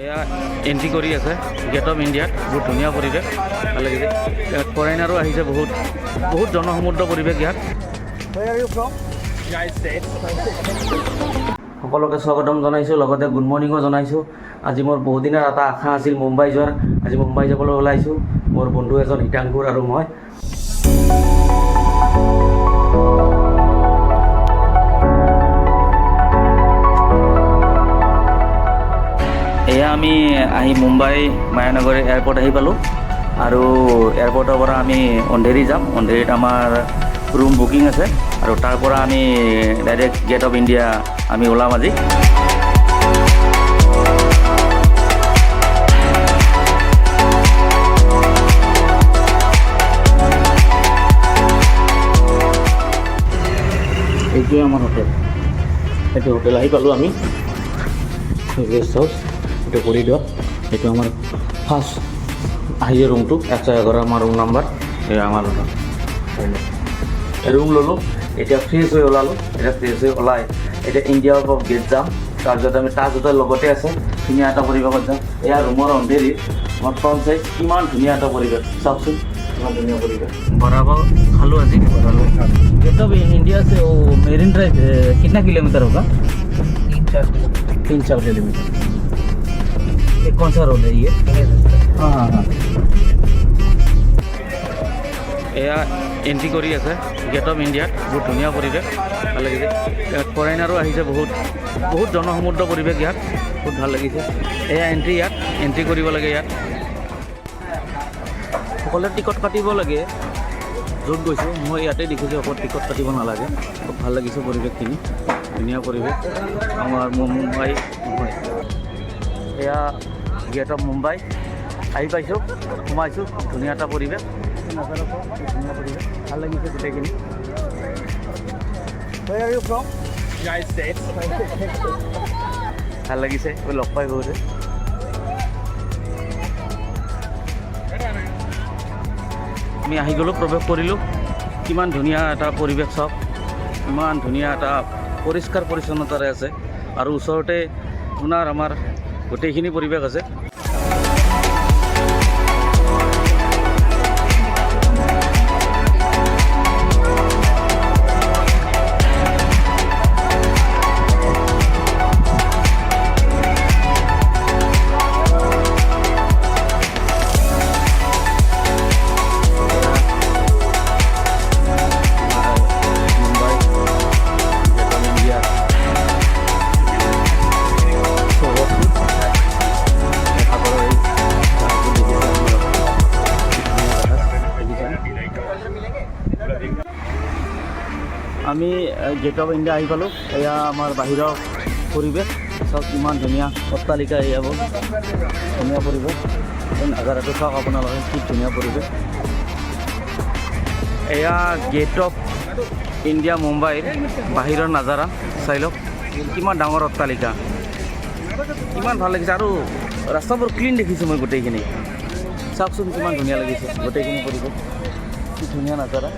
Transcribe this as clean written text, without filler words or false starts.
এয়া এন্ট্ৰি কৰি আছে গেট অফ ইণ্ডিয়াত। বহুত ধুনীয়া পৰিৱেশ, ভাল লাগিছে। ফৰেইনাৰো আহিছে, বহুত বহুত জনসমুদ্ৰ পৰিৱেশ ইয়াত। সকলোকে স্বাগতম জনাইছোঁ, লগতে গুড মৰ্ণিঙো জনাইছোঁ। আজি মোৰ বহুদিনৰ এটা আশা আছিল মুম্বাই যোৱাৰ। আজি মুম্বাই যাবলৈ ওলাইছোঁ, মোৰ বন্ধু এজন হিতাংকুৰ আৰু মই। এয়া আমি আহি মুম্বাই মায়ানগৰী এয়াৰপৰ্ট আহি পালোঁ আৰু এয়াৰপৰ্টৰ পৰা আমি অন্ধেৰী যাম। অন্ধেৰীত আমাৰ ৰুম বুকিং আছে আৰু তাৰ পৰা আমি ডাইৰেক্ট গেট অফ ইণ্ডিয়া আমি ওলাম আজি। এইটোৱে আমাৰ হোটেল, এইটো হোটেল আহি পালোঁ আমি। গেষ্ট হাউচ এইটো কৰিডৰ, এইটো আমাৰ ফাৰ্ষ্ট আহিছে ৰুমটো 111 আমাৰ ৰুম নাম্বাৰ। এই আমাৰ ৰুম ল'লোঁ, এতিয়া ফ্ৰেছ হৈ ওলালোঁ। এতিয়া ফ্ৰেছ হৈ ওলাই এতিয়া ইণ্ডিয়া গেট যাম। তাৰপিছত আমি তাজ হোটেল লগতে আছে, ধুনীয়া এটা পৰিৱেশত যাম। এয়া ৰুমৰ অন্ধেৰী আমাৰ ফ্ৰণ্ট চাইড, কিমান ধুনীয়া এটা পৰিৱেশ চাওকচোন, কিমান ধুনীয়া পৰিৱেশ। बराबर खालो आज गेट ऑफ इंडिया से वो मेरीन ड्राइव कितना किलोमीटर होगा? 3-4 किलोमीटर। ये कौन सा रोड है ये? हाँ हाँ हाँ। এয়া এন্ট্ৰি কৰি আছে গেট অফ ইণ্ডিয়াত। বহুত ধুনীয়া পৰিৱেশ, ভাল লাগিছে। ফৰেইনাৰো আহিছে, বহুত বহুত জনসমুদ্ৰ পৰিৱেশ ইয়াত, বহুত ভাল লাগিছে। এয়া এন্ট্ৰি, ইয়াত এন্ট্ৰি কৰিব লাগে। ইয়াত সকলোৱে টিকট কাটিব লাগে। য'ত গৈছোঁ মই ইয়াতে দেখিছোঁ, অকল টিকট কাটিব নালাগে। খুব ভাল লাগিছে পৰিৱেশখিনি, ধুনীয়া পৰিৱেশ আমাৰ মুম্বাই। এয়া গেট অফ মুম্বাই আহি পাইছোঁ, সোমাইছোঁ। ধুনীয়া এটা পৰিৱেশ, ধুনীয়া পৰিৱেশ, ভাল লাগিছে গোটেইখিনি। ভাল লাগিছে লগ পাই বহুতে। আমি আহি গ'লোঁ, প্ৰৱেশ কৰিলোঁ। কিমান ধুনীয়া এটা পৰিৱেশ চাওক, ইমান ধুনীয়া এটা পৰিষ্কাৰ পৰিচ্ছন্নতাৰে আছে আৰু ওচৰতে আপোনাৰ আমাৰ গোটেইখিনি পৰিৱেশ আছে। আমি গেট অফ ইণ্ডিয়া আহি পালোঁ। এয়া আমাৰ বাহিৰৰ পৰিৱেশ চাওক, ইমান ধুনীয়া অট্টালিকা। এয়া বৰ ধুনীয়া পৰিৱেশ, নাজাৰাটো চাওক আপোনালোকে, কি ধুনীয়া পৰিৱেশ। এয়া গেট অফ ইণ্ডিয়া মুম্বাইৰ বাহিৰৰ নাজাৰা চাই লওক, কিমান ডাঙৰ অট্টালিকা, কিমান ভাল লাগিছে। আৰু ৰাস্তাবোৰ ক্লিন দেখিছোঁ মই গোটেইখিনি, চাওকচোন কিমান ধুনীয়া লাগিছে গোটেইখিনি পৰিৱেশ, কি ধুনীয়া নাজাৰা।